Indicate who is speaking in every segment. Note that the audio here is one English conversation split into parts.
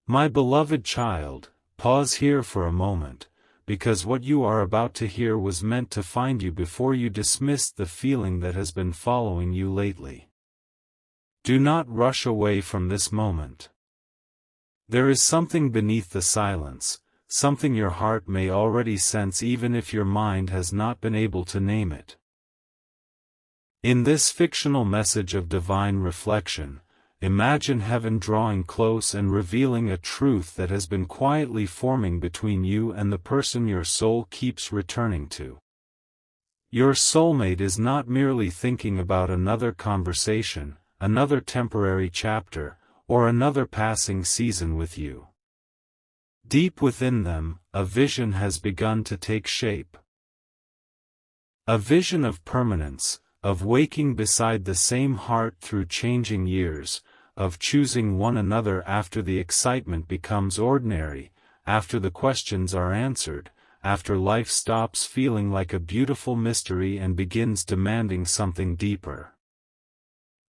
Speaker 1: My beloved child, pause here for a moment, because what you are about to hear was meant to find you before you dismissed the feeling that has been following you lately. Do not rush away from this moment. There is something beneath the silence, something your heart may already sense even if your mind has not been able to name it. In this fictional message of divine reflection, imagine heaven drawing close and revealing a truth that has been quietly forming between you and the person your soul keeps returning to. Your soulmate is not merely thinking about another conversation, another temporary chapter, or another passing season with you. Deep within them, a vision has begun to take shape. A vision of permanence, of waking beside the same heart through changing years, of choosing one another after the excitement becomes ordinary, after the questions are answered, after life stops feeling like a beautiful mystery and begins demanding something deeper.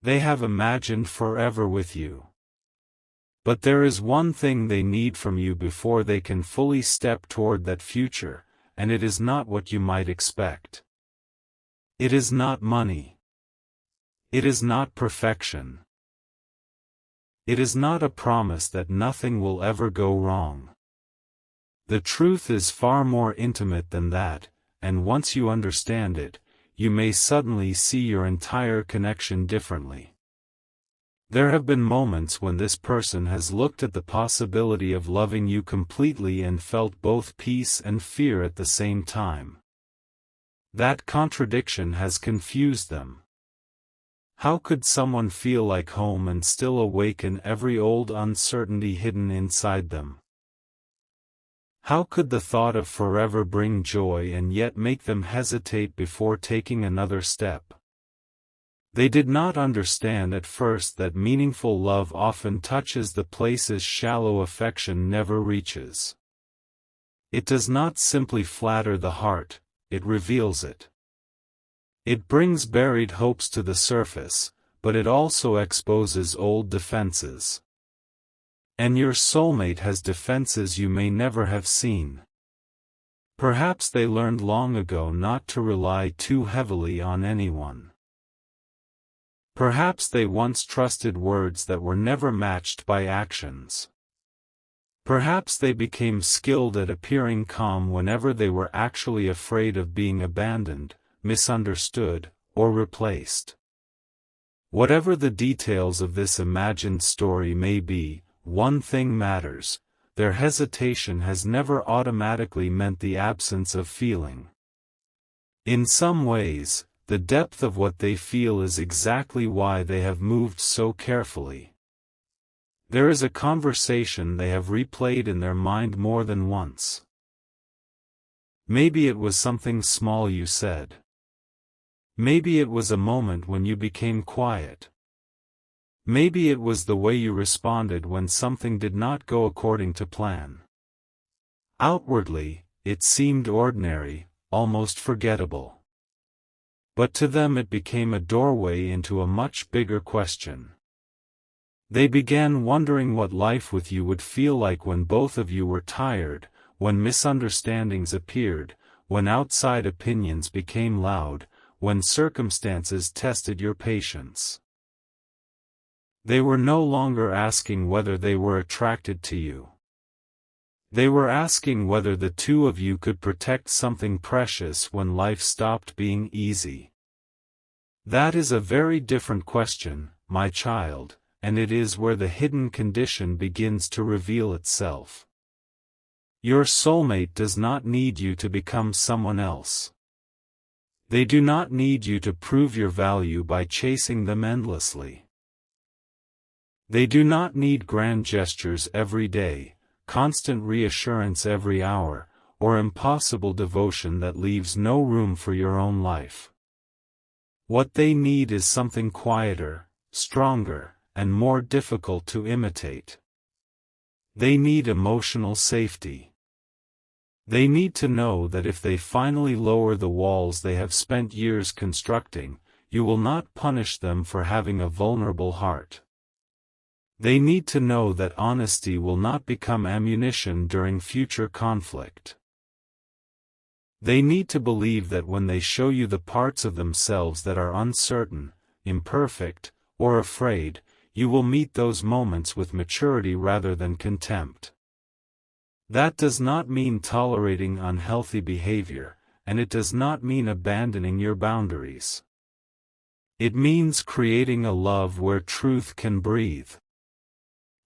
Speaker 1: They have imagined forever with you. But there is one thing they need from you before they can fully step toward that future, and it is not what you might expect. It is not money. It is not perfection. It is not a promise that nothing will ever go wrong. The truth is far more intimate than that, and once you understand it, you may suddenly see your entire connection differently. There have been moments when this person has looked at the possibility of loving you completely and felt both peace and fear at the same time. That contradiction has confused them. How could someone feel like home and still awaken every old uncertainty hidden inside them? How could the thought of forever bring joy and yet make them hesitate before taking another step? They did not understand at first that meaningful love often touches the places shallow affection never reaches. It does not simply flatter the heart, it reveals it. It brings buried hopes to the surface, but it also exposes old defenses. And your soulmate has defenses you may never have seen. Perhaps they learned long ago not to rely too heavily on anyone. Perhaps they once trusted words that were never matched by actions. Perhaps they became skilled at appearing calm whenever they were actually afraid of being abandoned, misunderstood, or replaced. Whatever the details of this imagined story may be, one thing matters: their hesitation has never automatically meant the absence of feeling. In some ways, the depth of what they feel is exactly why they have moved so carefully. There is a conversation they have replayed in their mind more than once. Maybe it was something small you said. Maybe it was a moment when you became quiet. Maybe it was the way you responded when something did not go according to plan. Outwardly, it seemed ordinary, almost forgettable. But to them it became a doorway into a much bigger question. They began wondering what life with you would feel like when both of you were tired, when misunderstandings appeared, when outside opinions became loud, when circumstances tested your patience. They were no longer asking whether they were attracted to you. They were asking whether the two of you could protect something precious when life stopped being easy. That is a very different question, my child, and it is where the hidden condition begins to reveal itself. Your soulmate does not need you to become someone else. They do not need you to prove your value by chasing them endlessly. They do not need grand gestures every day, constant reassurance every hour, or impossible devotion that leaves no room for your own life. What they need is something quieter, stronger, and more difficult to imitate. They need emotional safety. They need to know that if they finally lower the walls they have spent years constructing, you will not punish them for having a vulnerable heart. They need to know that honesty will not become ammunition during future conflict. They need to believe that when they show you the parts of themselves that are uncertain, imperfect, or afraid, you will meet those moments with maturity rather than contempt. That does not mean tolerating unhealthy behavior, and it does not mean abandoning your boundaries. It means creating a love where truth can breathe.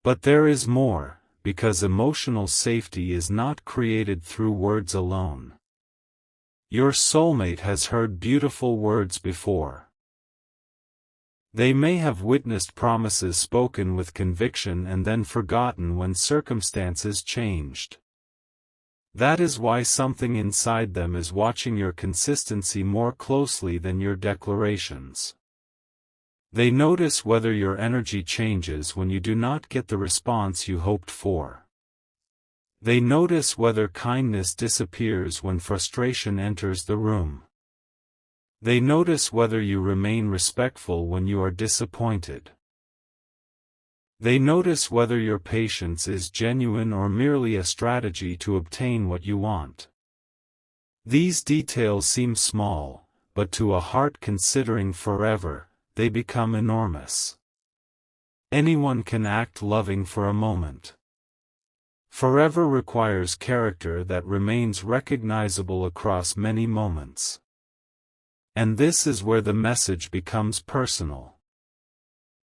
Speaker 1: But there is more, because emotional safety is not created through words alone. Your soulmate has heard beautiful words before. They may have witnessed promises spoken with conviction and then forgotten when circumstances changed. That is why something inside them is watching your consistency more closely than your declarations. They notice whether your energy changes when you do not get the response you hoped for. They notice whether kindness disappears when frustration enters the room. They notice whether you remain respectful when you are disappointed. They notice whether your patience is genuine or merely a strategy to obtain what you want. These details seem small, but to a heart considering forever, they become enormous. Anyone can act loving for a moment. Forever requires character that remains recognizable across many moments. And this is where the message becomes personal.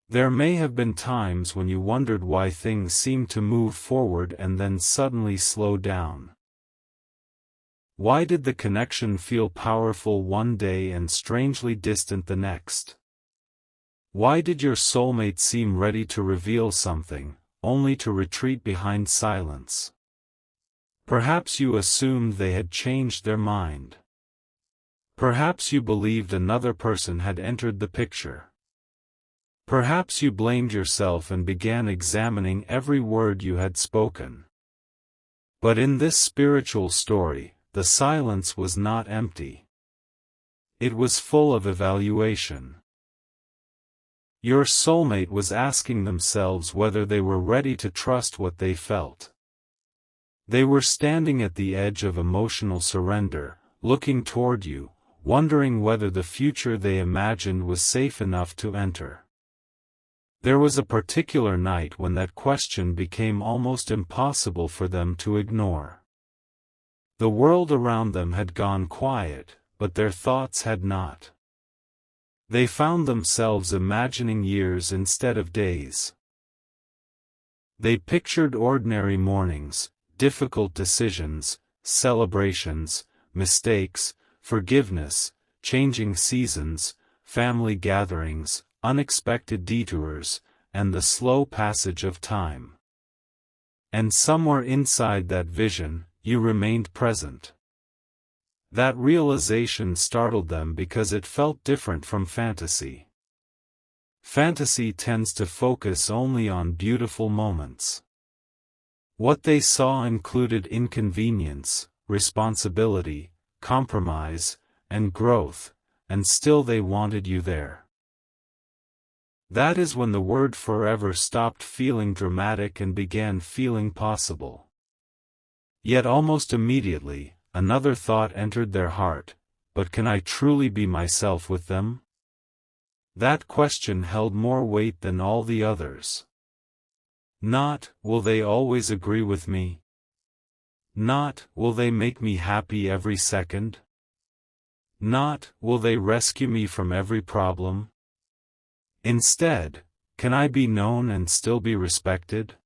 Speaker 1: There may have been times when you wondered why things seemed to move forward and then suddenly slow down. Why did the connection feel powerful one day and strangely distant the next? Why did your soulmate seem ready to reveal something, only to retreat behind silence? Perhaps you assumed they had changed their mind. Perhaps you believed another person had entered the picture. Perhaps you blamed yourself and began examining every word you had spoken. But in this spiritual story, the silence was not empty. It was full of evaluation. Your soulmate was asking themselves whether they were ready to trust what they felt. They were standing at the edge of emotional surrender, looking toward you, wondering whether the future they imagined was safe enough to enter. There was a particular night when that question became almost impossible for them to ignore. The world around them had gone quiet, but their thoughts had not. They found themselves imagining years instead of days. They pictured ordinary mornings, difficult decisions, celebrations, mistakes, forgiveness, changing seasons, family gatherings, unexpected detours, and the slow passage of time. And somewhere inside that vision, you remained present. That realization startled them because it felt different from fantasy. Fantasy tends to focus only on beautiful moments. What they saw included inconvenience, responsibility, compromise, and growth, and still they wanted you there. That is when the word forever stopped feeling dramatic and began feeling possible. Yet almost immediately, another thought entered their heart, but can I truly be myself with them? That question held more weight than all the others. Not, will they always agree with me? Not, will they make me happy every second? Not, will they rescue me from every problem? Instead, can I be known and still be respected?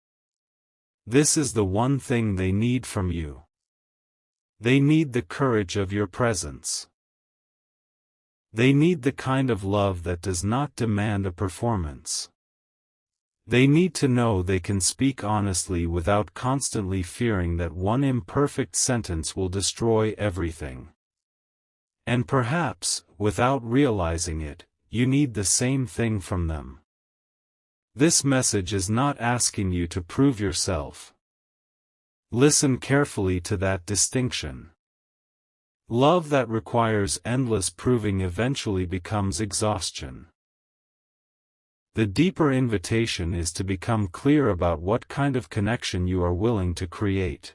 Speaker 1: This is the one thing they need from you. They need the courage of your presence. They need the kind of love that does not demand a performance. They need to know they can speak honestly without constantly fearing that one imperfect sentence will destroy everything. And perhaps, without realizing it, you need the same thing from them. This message is not asking you to prove yourself. Listen carefully to that distinction. Love that requires endless proving eventually becomes exhaustion. The deeper invitation is to become clear about what kind of connection you are willing to create.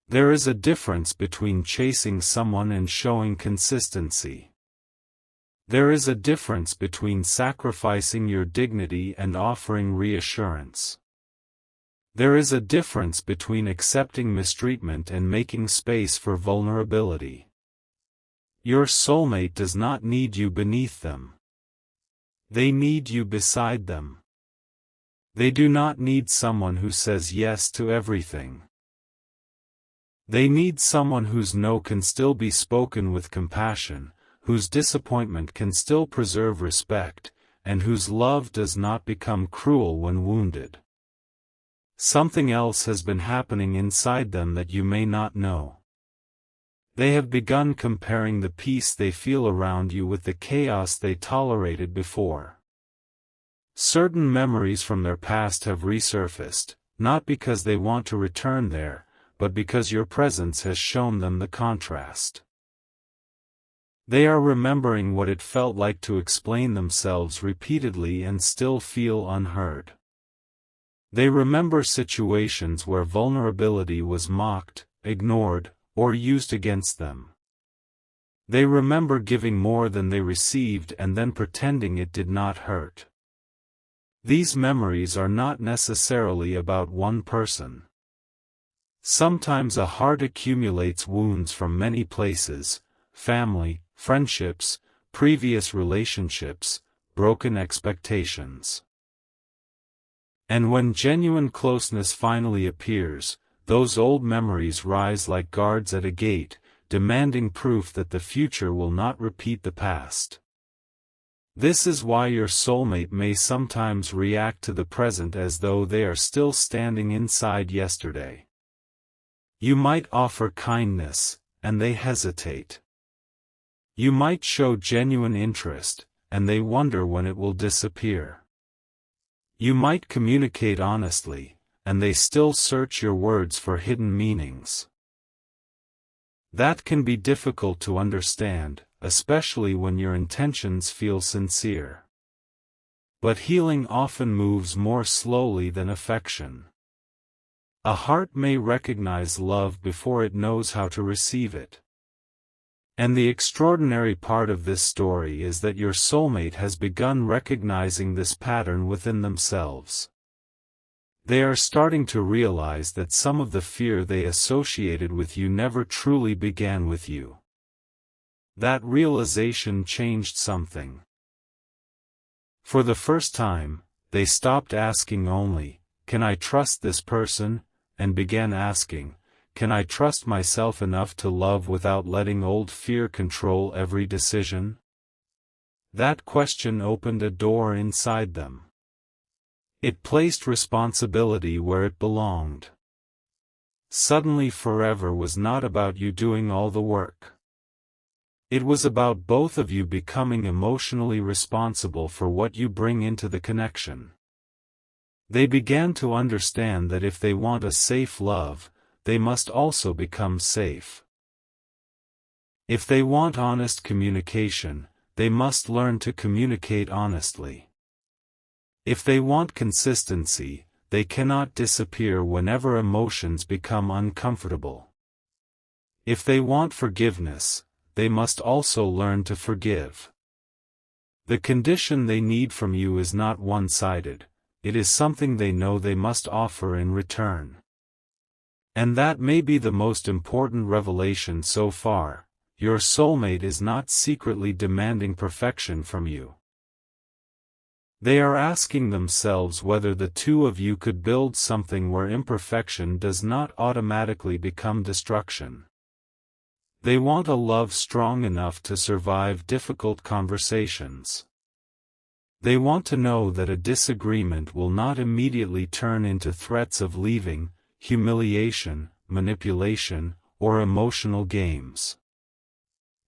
Speaker 1: There is a difference between chasing someone and showing consistency. There is a difference between sacrificing your dignity and offering reassurance. There is a difference between accepting mistreatment and making space for vulnerability. Your soulmate does not need you beneath them. They need you beside them. They do not need someone who says yes to everything. They need someone whose no can still be spoken with compassion, whose disappointment can still preserve respect, and whose love does not become cruel when wounded. Something else has been happening inside them that you may not know. They have begun comparing the peace they feel around you with the chaos they tolerated before. Certain memories from their past have resurfaced, not because they want to return there, but because your presence has shown them the contrast. They are remembering what it felt like to explain themselves repeatedly and still feel unheard. They remember situations where vulnerability was mocked, ignored, or used against them. They remember giving more than they received and then pretending it did not hurt. These memories are not necessarily about one person. Sometimes a heart accumulates wounds from many places: family, friendships, previous relationships, broken expectations. And when genuine closeness finally appears, those old memories rise like guards at a gate, demanding proof that the future will not repeat the past. This is why your soulmate may sometimes react to the present as though they are still standing inside yesterday. You might offer kindness, and they hesitate. You might show genuine interest, and they wonder when it will disappear. You might communicate honestly, and they still search your words for hidden meanings. That can be difficult to understand, especially when your intentions feel sincere. But healing often moves more slowly than affection. A heart may recognize love before it knows how to receive it. And the extraordinary part of this story is that your soulmate has begun recognizing this pattern within themselves. They are starting to realize that some of the fear they associated with you never truly began with you. That realization changed something. For the first time, they stopped asking only, "Can I trust this person?" and began asking, "Can I trust myself enough to love without letting old fear control every decision?" That question opened a door inside them. It placed responsibility where it belonged. Suddenly forever was not about you doing all the work. It was about both of you becoming emotionally responsible for what you bring into the connection. They began to understand that if they want a safe love, they must also become safe. If they want honest communication, they must learn to communicate honestly. If they want consistency, they cannot disappear whenever emotions become uncomfortable. If they want forgiveness, they must also learn to forgive. The condition they need from you is not one-sided. It is something they know they must offer in return. And that may be the most important revelation so far: your soulmate is not secretly demanding perfection from you. They are asking themselves whether the two of you could build something where imperfection does not automatically become destruction. They want a love strong enough to survive difficult conversations. They want to know that a disagreement will not immediately turn into threats of leaving, humiliation, manipulation, or emotional games.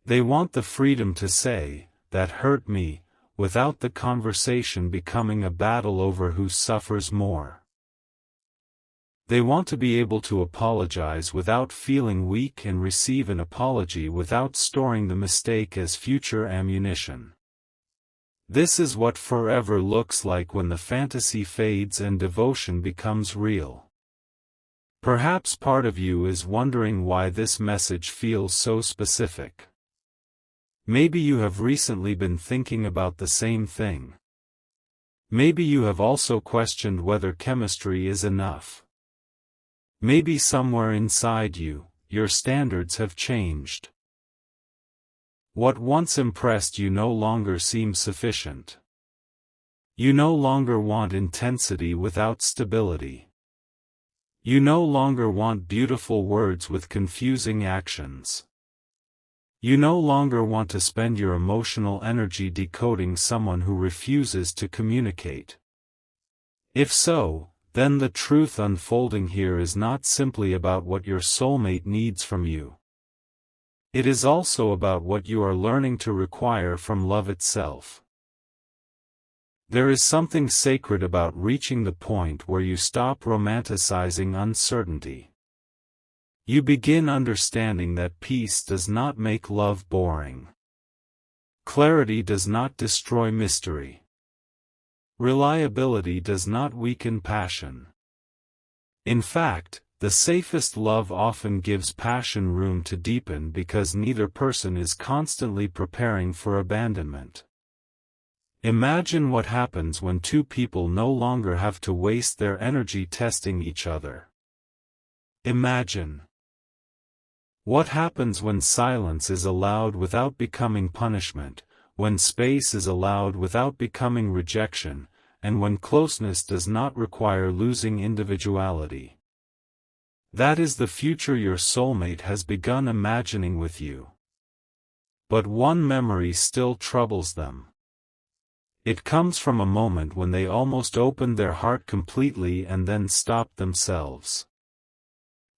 Speaker 1: They want the freedom to say, "That hurt me," without the conversation becoming a battle over who suffers more. They want to be able to apologize without feeling weak and receive an apology without storing the mistake as future ammunition. This is what forever looks like when the fantasy fades and devotion becomes real. Perhaps part of you is wondering why this message feels so specific. Maybe you have recently been thinking about the same thing. Maybe you have also questioned whether chemistry is enough. Maybe somewhere inside you, your standards have changed. What once impressed you no longer seems sufficient. You no longer want intensity without stability. You no longer want beautiful words with confusing actions. You no longer want to spend your emotional energy decoding someone who refuses to communicate. If so, then the truth unfolding here is not simply about what your soulmate needs from you. It is also about what you are learning to require from love itself. There is something sacred about reaching the point where you stop romanticizing uncertainty. You begin understanding that peace does not make love boring. Clarity does not destroy mystery. Reliability does not weaken passion. In fact, the safest love often gives passion room to deepen because neither person is constantly preparing for abandonment. Imagine what happens when two people no longer have to waste their energy testing each other. Imagine what happens when silence is allowed without becoming punishment, when space is allowed without becoming rejection, and when closeness does not require losing individuality. That is the future your soulmate has begun imagining with you. But one memory still troubles them. It comes from a moment when they almost opened their heart completely and then stopped themselves.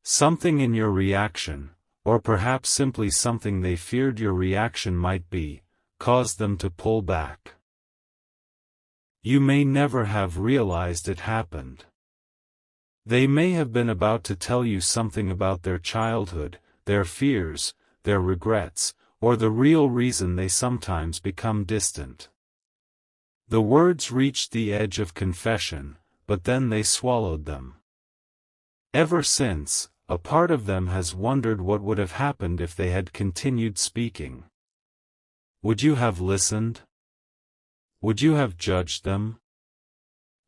Speaker 1: Something in your reaction, or perhaps simply something they feared your reaction might be, caused them to pull back. You may never have realized it happened. They may have been about to tell you something about their childhood, their fears, their regrets, or the real reason they sometimes become distant. The words reached the edge of confession, but then they swallowed them. Ever since, a part of them has wondered what would have happened if they had continued speaking. Would you have listened? Would you have judged them?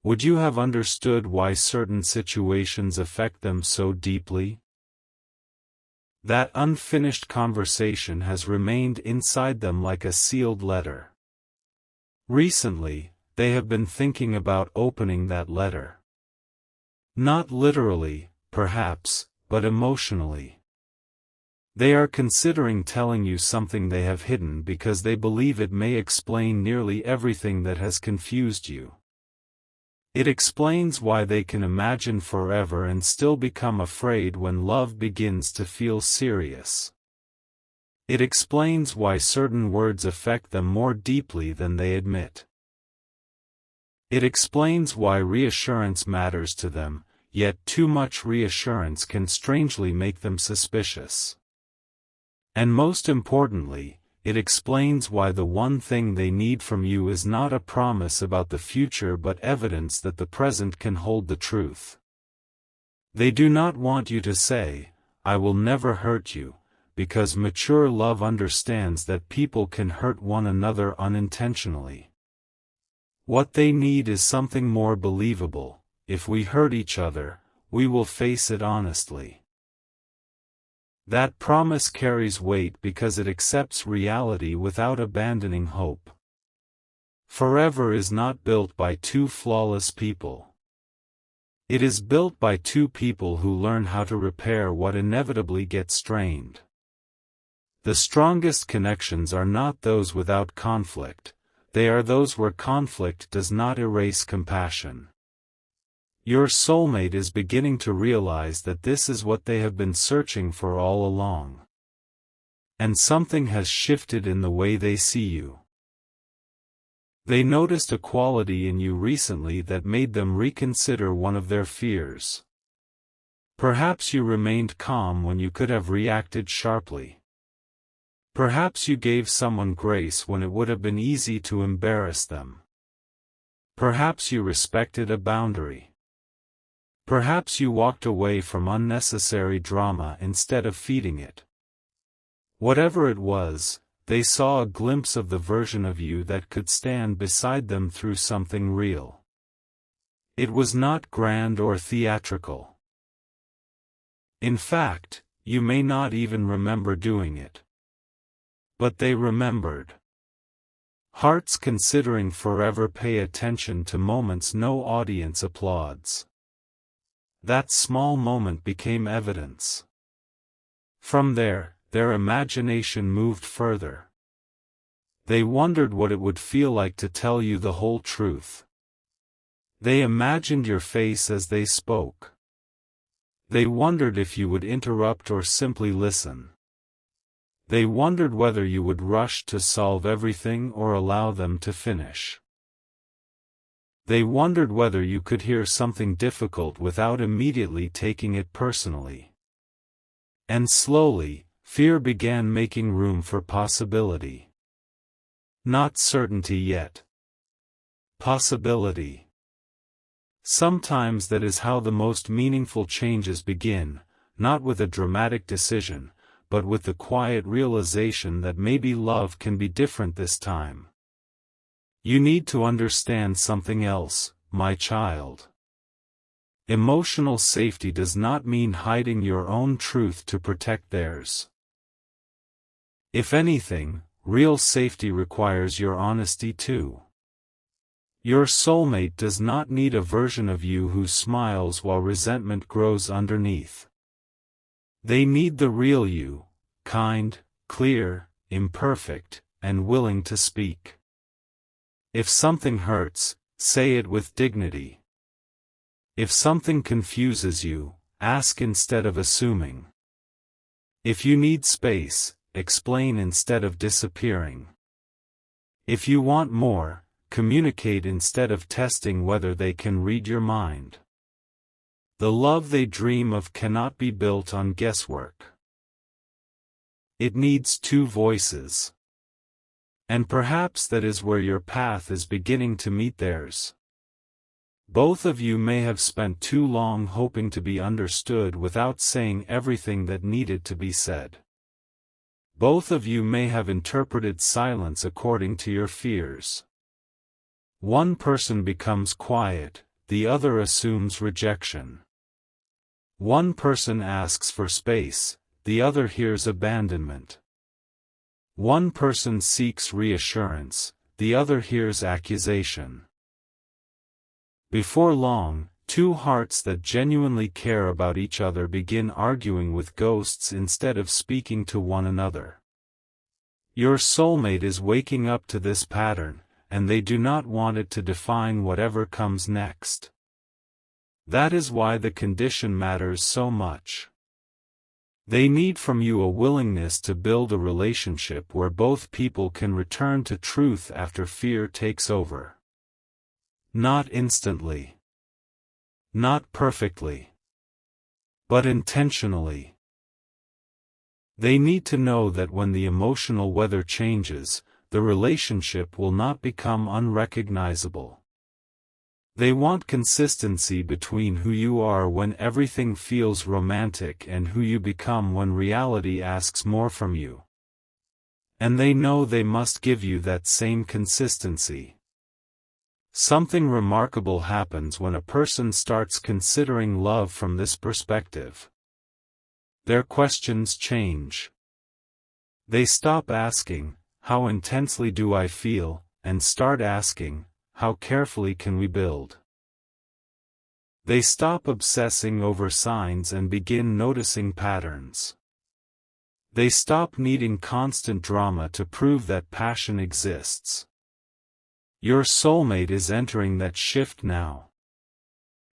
Speaker 1: Would you have understood why certain situations affect them so deeply? That unfinished conversation has remained inside them like a sealed letter. Recently, they have been thinking about opening that letter. Not literally, perhaps, but emotionally. They are considering telling you something they have hidden because they believe it may explain nearly everything that has confused you. It explains why they can imagine forever and still become afraid when love begins to feel serious. It explains why certain words affect them more deeply than they admit. It explains why reassurance matters to them, yet too much reassurance can strangely make them suspicious. And most importantly, it explains why the one thing they need from you is not a promise about the future but evidence that the present can hold the truth. They do not want you to say, "I will never hurt you," because mature love understands that people can hurt one another unintentionally. What they need is something more believable: if we hurt each other, we will face it honestly. That promise carries weight because it accepts reality without abandoning hope. Forever is not built by two flawless people. It is built by two people who learn how to repair what inevitably gets strained. The strongest connections are not those without conflict, they are those where conflict does not erase compassion. Your soulmate is beginning to realize that this is what they have been searching for all along. And something has shifted in the way they see you. They noticed a quality in you recently that made them reconsider one of their fears. Perhaps you remained calm when you could have reacted sharply. Perhaps you gave someone grace when it would have been easy to embarrass them. Perhaps you respected a boundary. Perhaps you walked away from unnecessary drama instead of feeding it. Whatever it was, they saw a glimpse of the version of you that could stand beside them through something real. It was not grand or theatrical. In fact, you may not even remember doing it. But they remembered. Hearts considering forever pay attention to moments no audience applauds. That small moment became evidence. From there, their imagination moved further. They wondered what it would feel like to tell you the whole truth. They imagined your face as they spoke. They wondered if you would interrupt or simply listen. They wondered whether you would rush to solve everything or allow them to finish. They wondered whether you could hear something difficult without immediately taking it personally. And slowly, fear began making room for possibility. Not certainty yet. Possibility. Sometimes that is how the most meaningful changes begin, not with a dramatic decision, but with the quiet realization that maybe love can be different this time. You need to understand something else, my child. Emotional safety does not mean hiding your own truth to protect theirs. If anything, real safety requires your honesty too. Your soulmate does not need a version of you who smiles while resentment grows underneath. They need the real you, kind, clear, imperfect, and willing to speak. If something hurts, say it with dignity. If something confuses you, ask instead of assuming. If you need space, explain instead of disappearing. If you want more, communicate instead of testing whether they can read your mind. The love they dream of cannot be built on guesswork. It needs two voices. And perhaps that is where your path is beginning to meet theirs. Both of you may have spent too long hoping to be understood without saying everything that needed to be said. Both of you may have interpreted silence according to your fears. One person becomes quiet, the other assumes rejection. One person asks for space, the other hears abandonment. One person seeks reassurance, the other hears accusation. Before long, two hearts that genuinely care about each other begin arguing with ghosts instead of speaking to one another. Your soulmate is waking up to this pattern, and they do not want it to define whatever comes next. That is why the condition matters so much. They need from you a willingness to build a relationship where both people can return to truth after fear takes over. Not instantly. Not perfectly. But intentionally. They need to know that when the emotional weather changes, the relationship will not become unrecognizable. They want consistency between who you are when everything feels romantic and who you become when reality asks more from you. And they know they must give you that same consistency. Something remarkable happens when a person starts considering love from this perspective. Their questions change. They stop asking, "How intensely do I feel?" and start asking, "How carefully can we build?" They stop obsessing over signs and begin noticing patterns. They stop needing constant drama to prove that passion exists. Your soulmate is entering that shift now.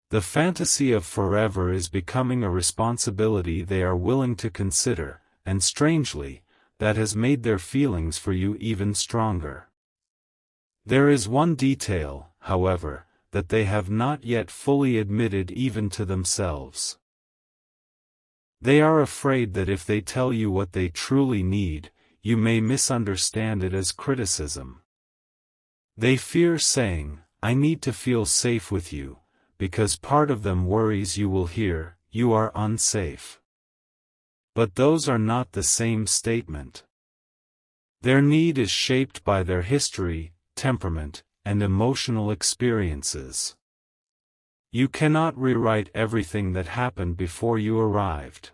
Speaker 1: The fantasy of forever is becoming a responsibility they are willing to consider, and strangely, that has made their feelings for you even stronger. There is one detail, however, that they have not yet fully admitted even to themselves. They are afraid that if they tell you what they truly need, you may misunderstand it as criticism. They fear saying, "I need to feel safe with you," because part of them worries you will hear, "You are unsafe." But those are not the same statement. Their need is shaped by their history, temperament, and emotional experiences. You cannot rewrite everything that happened before you arrived.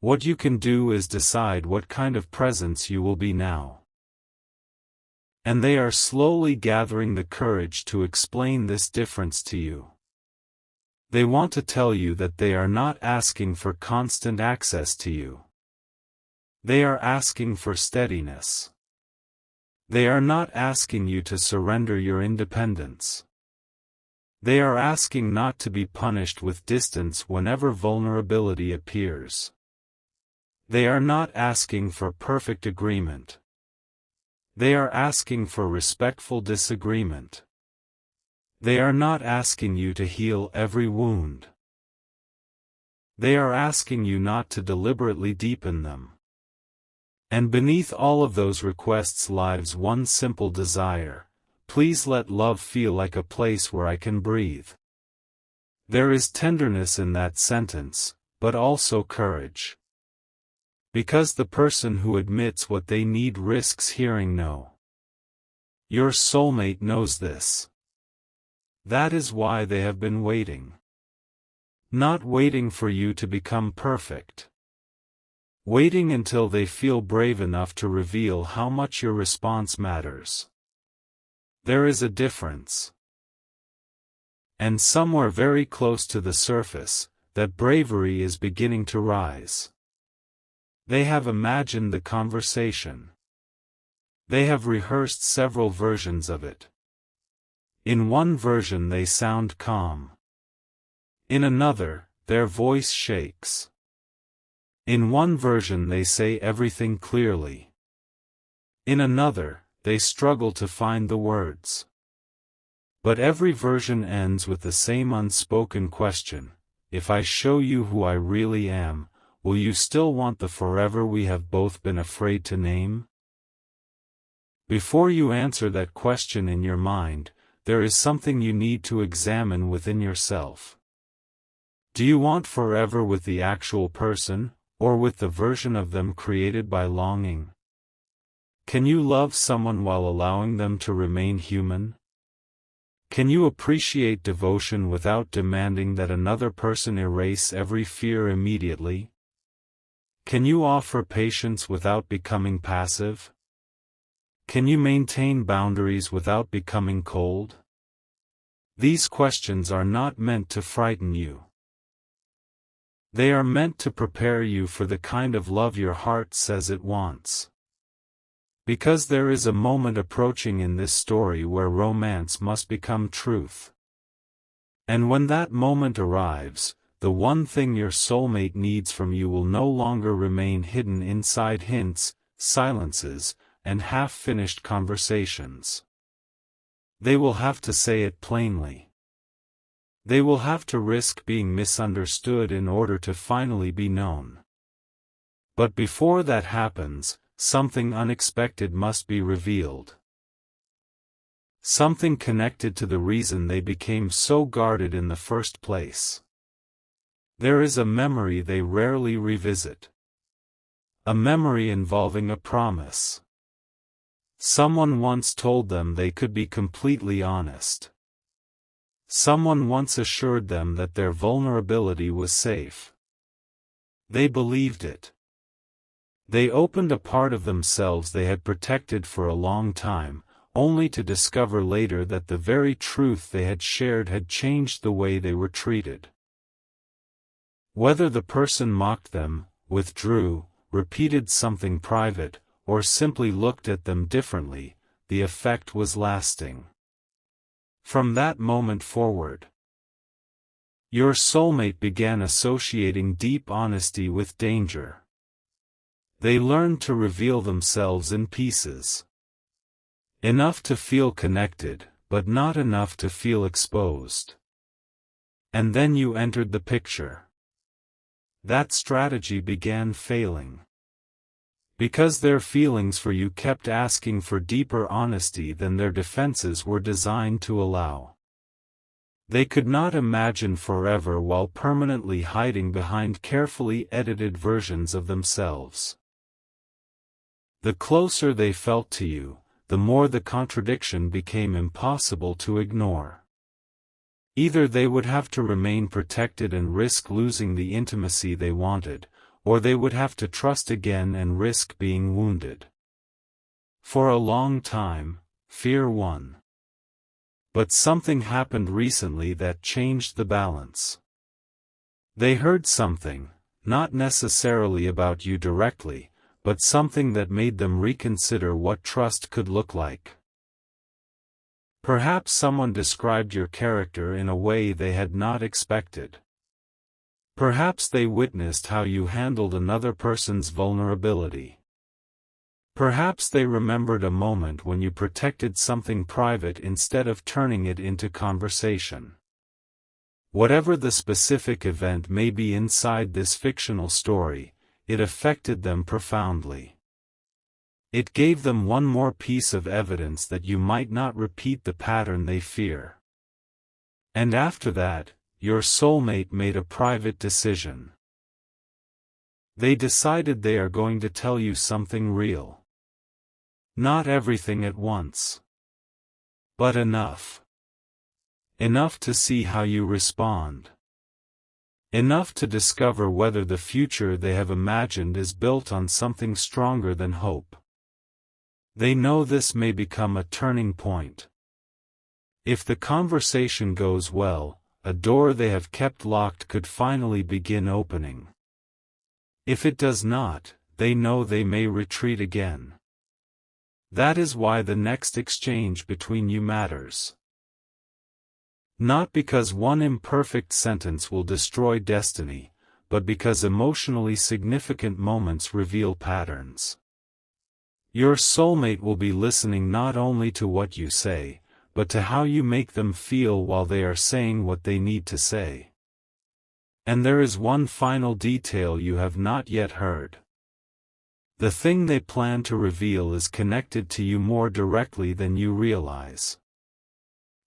Speaker 1: What you can do is decide what kind of presence you will be now. And they are slowly gathering the courage to explain this difference to you. They want to tell you that they are not asking for constant access to you. They are asking for steadiness. They are not asking you to surrender your independence. They are asking not to be punished with distance whenever vulnerability appears. They are not asking for perfect agreement. They are asking for respectful disagreement. They are not asking you to heal every wound. They are asking you not to deliberately deepen them. And beneath all of those requests lies one simple desire: please let love feel like a place where I can breathe. There is tenderness in that sentence, but also courage. Because the person who admits what they need risks hearing no. Your soulmate knows this. That is why they have been waiting. Not waiting for you to become perfect. Waiting until they feel brave enough to reveal how much your response matters. There is a difference. And somewhere very close to the surface, that bravery is beginning to rise. They have imagined the conversation. They have rehearsed several versions of it. In one version they sound calm. In another, their voice shakes. In one version they say everything clearly. In another, they struggle to find the words. But every version ends with the same unspoken question: if I show you who I really am, will you still want the forever we have both been afraid to name? Before you answer that question in your mind, there is something you need to examine within yourself. Do you want forever with the actual person, or with the version of them created by longing? Can you love someone while allowing them to remain human? Can you appreciate devotion without demanding that another person erase every fear immediately? Can you offer patience without becoming passive? Can you maintain boundaries without becoming cold? These questions are not meant to frighten you. They are meant to prepare you for the kind of love your heart says it wants. Because there is a moment approaching in this story where romance must become truth. And when that moment arrives, the one thing your soulmate needs from you will no longer remain hidden inside hints, silences, and half-finished conversations. They will have to say it plainly. They will have to risk being misunderstood in order to finally be known. But before that happens, something unexpected must be revealed. Something connected to the reason they became so guarded in the first place. There is a memory they rarely revisit. A memory involving a promise. Someone once told them they could be completely honest. Someone once assured them that their vulnerability was safe. They believed it. They opened a part of themselves they had protected for a long time, only to discover later that the very truth they had shared had changed the way they were treated. Whether the person mocked them, withdrew, repeated something private, or simply looked at them differently, the effect was lasting. From that moment forward, your soulmate began associating deep honesty with danger. They learned to reveal themselves in pieces. Enough to feel connected, but not enough to feel exposed. And then you entered the picture. That strategy began failing. Because their feelings for you kept asking for deeper honesty than their defenses were designed to allow. They could not imagine forever while permanently hiding behind carefully edited versions of themselves. The closer they felt to you, the more the contradiction became impossible to ignore. Either they would have to remain protected and risk losing the intimacy they wanted, or they would have to trust again and risk being wounded. For a long time, fear won. But something happened recently that changed the balance. They heard something, not necessarily about you directly, but something that made them reconsider what trust could look like. Perhaps someone described your character in a way they had not expected. Perhaps they witnessed how you handled another person's vulnerability. Perhaps they remembered a moment when you protected something private instead of turning it into conversation. Whatever the specific event may be inside this fictional story, it affected them profoundly. It gave them one more piece of evidence that you might not repeat the pattern they fear. And after that, your soulmate made a private decision. They decided they are going to tell you something real. Not everything at once. But enough. Enough to see how you respond. Enough to discover whether the future they have imagined is built on something stronger than hope. They know this may become a turning point. If the conversation goes well, a door they have kept locked could finally begin opening. If it does not, they know they may retreat again. That is why the next exchange between you matters. Not because one imperfect sentence will destroy destiny, but because emotionally significant moments reveal patterns. Your soulmate will be listening not only to what you say, but to how you make them feel while they are saying what they need to say. And there is one final detail you have not yet heard. The thing they plan to reveal is connected to you more directly than you realize.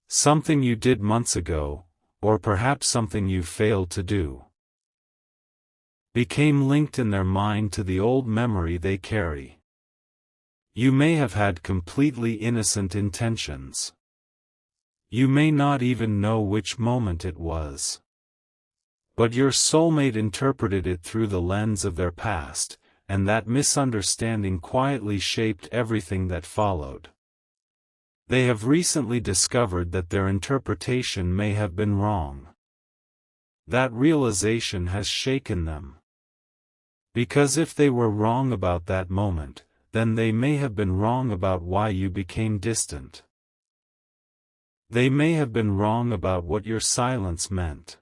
Speaker 1: Something you did months ago, or perhaps something you failed to do, became linked in their mind to the old memory they carry. You may have had completely innocent intentions. You may not even know which moment it was. But your soulmate interpreted it through the lens of their past, and that misunderstanding quietly shaped everything that followed. They have recently discovered that their interpretation may have been wrong. That realization has shaken them. Because if they were wrong about that moment, then they may have been wrong about why you became distant. They may have been wrong about what your silence meant.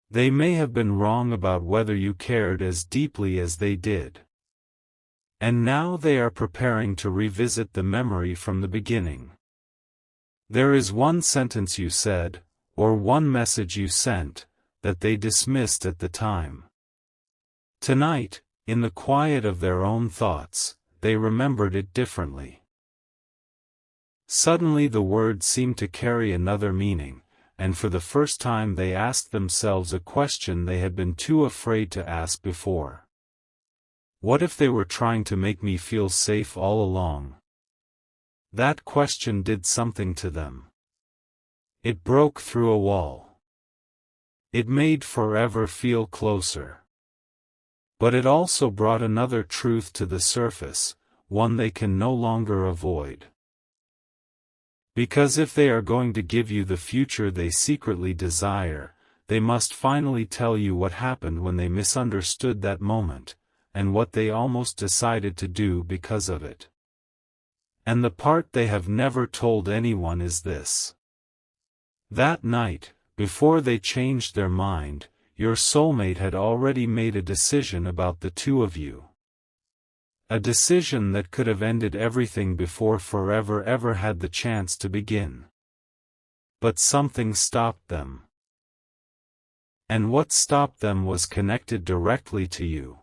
Speaker 1: They may have been wrong about whether you cared as deeply as they did. And now they are preparing to revisit the memory from the beginning. There is one sentence you said, or one message you sent, that they dismissed at the time. Tonight, in the quiet of their own thoughts, they remembered it differently. Suddenly the word seemed to carry another meaning, and for the first time they asked themselves a question they had been too afraid to ask before. What if they were trying to make me feel safe all along? That question did something to them. It broke through a wall. It made forever feel closer. But it also brought another truth to the surface, one they can no longer avoid. Because if they are going to give you the future they secretly desire, they must finally tell you what happened when they misunderstood that moment, and what they almost decided to do because of it. And the part they have never told anyone is this. That night, before they changed their mind, your soulmate had already made a decision about the two of you. A decision that could have ended everything before forever ever had the chance to begin. But something stopped them. And what stopped them was connected directly to you.